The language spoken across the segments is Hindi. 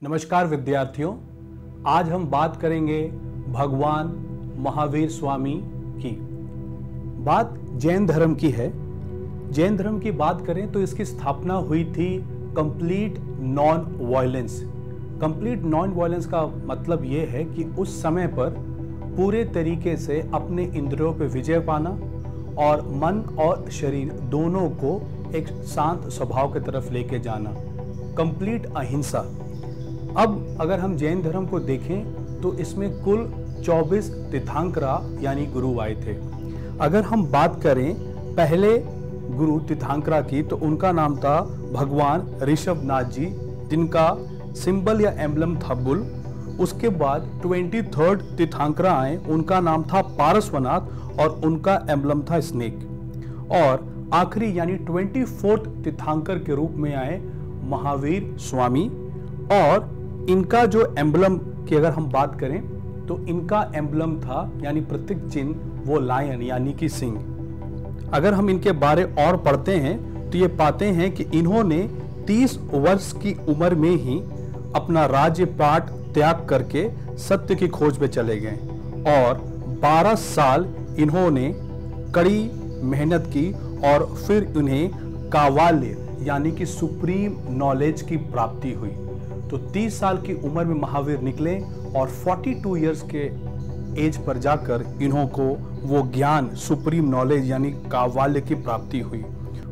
नमस्कार विद्यार्थियों, आज हम बात करेंगे भगवान महावीर स्वामी की। बात जैन धर्म की है। जैन धर्म की बात करें तो इसकी स्थापना हुई थी complete non violence. Complete non violence का मतलब ये है कि उस समय पर पूरे तरीके से अपने इंद्रियों पर विजय पाना और मन और शरीर दोनों को एक शांत स्वभाव की तरफ लेके जाना, कंप्लीट अहिंसा। अब अगर हम जैन धर्म को देखें तो इसमें कुल 24 तीर्थंकरा यानी गुरु आए थे। अगर हम बात करें पहले गुरु तीर्थंकरा की तो उनका नाम था भगवान ऋषभनाथ जी, जिनका सिंबल या एम्बलम था बुल। उसके बाद 23rd तीर्थंकरा आए, उनका नाम था पारसवनाथ और उनका एम्बलम था स्नेक। और आखिरी यानी 24th तीर्थंकर के रूप में आए महावीर स्वामी। और इनका जो एम्बलम की अगर हम बात करें तो इनका एम्बलम था यानी प्रतीक चिन्ह वो लायन यानी कि सिंह। अगर हम इनके बारे और पढ़ते हैं तो ये पाते हैं कि इन्होंने 30 वर्ष की उम्र में ही अपना राज्य पाट त्याग करके सत्य की खोज में चले गए और 12 साल इन्होंने कड़ी मेहनत की और फिर उन्हें कावाल्य यानी कि सुप्रीम नॉलेज की प्राप्ति हुई। तो 30 साल की उम्र में महावीर निकले और 42 इयर्स के एज पर जाकर इन्हों को वो ज्ञान सुप्रीम नॉलेज यानी कावाल्य की प्राप्ति हुई।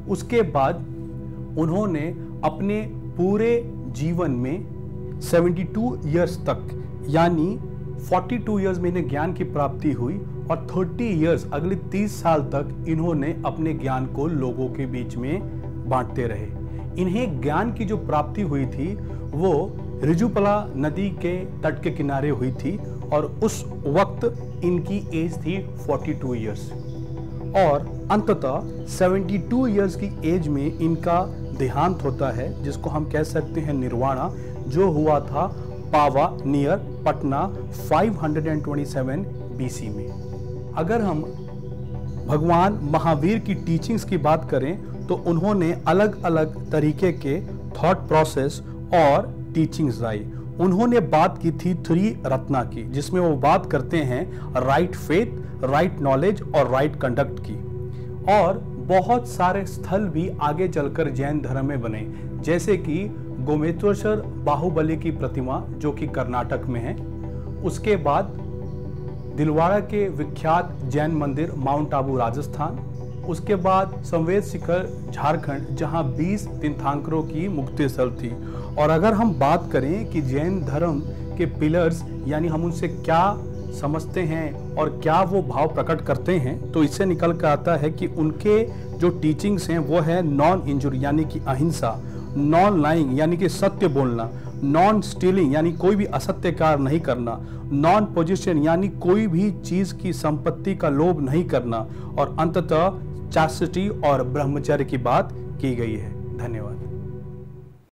उसके बाद उन्होंने अपने पूरे जीवन में 72 इयर्स तक यानी 42 इयर्स में इन्हें ज्ञान की प्राप्ति हुई और 30 इयर्स अगले 30 साल तक इन्होंने अपने ज्ञान को लोगों के बीच में बांटते रहे। इन्हें ज्ञान की जो प्राप्ति हुई थी वो ऋजुपला नदी के तट के किनारे हुई थी और उस वक्त इनकी एज थी 42 इयर्स। और अंततः 72 इयर्स की एज में इनका देहांत होता है, जिसको हम कह सकते हैं निर्वाणा, जो हुआ था पावा नियर पटना 527 BC में। अगर हम भगवान महावीर की टीचिंग्स की बात करें तो उन्होंने अलग अलग तरीके के थॉट प्रोसेस और टीचिंग्स लाई। उन्होंने बात की थी 3 रत्ना की, जिसमें वो बात करते हैं राइट फेथ, राइट नॉलेज और राइट कंडक्ट की। और बहुत सारे स्थल भी आगे चलकर जैन धर्म में बने, जैसे कि गोमेश्वर बाहुबली की प्रतिमा जो कि कर्नाटक में है। उसके बाद दिलवाड़ा के विख्यात जैन मंदिर माउंट आबू राजस्थान। उसके बाद संवेद शिखर झारखंड, जहां 20 तीर्थंकरों की मुक्ति स्थल थी। और अगर हम बात करें कि जैन धर्म के पिलर्स यानी हम उनसे क्या समझते हैं और क्या वो भाव प्रकट करते हैं, तो इससे निकल कर आता है कि उनके जो टीचिंग्स हैं वो है नॉन इंजुरी यानी कि अहिंसा, नॉन लाइंग यानी कि सत्य बोलना, नॉन स्टीलिंग यानी कोई भी असत्य कार्य नहीं करना, नॉन पोजिशन यानी कोई भी चीज की संपत्ति का लोभ नहीं करना, और अंततः चास्टिटी और ब्रह्मचर्य की बात की गई है। धन्यवाद।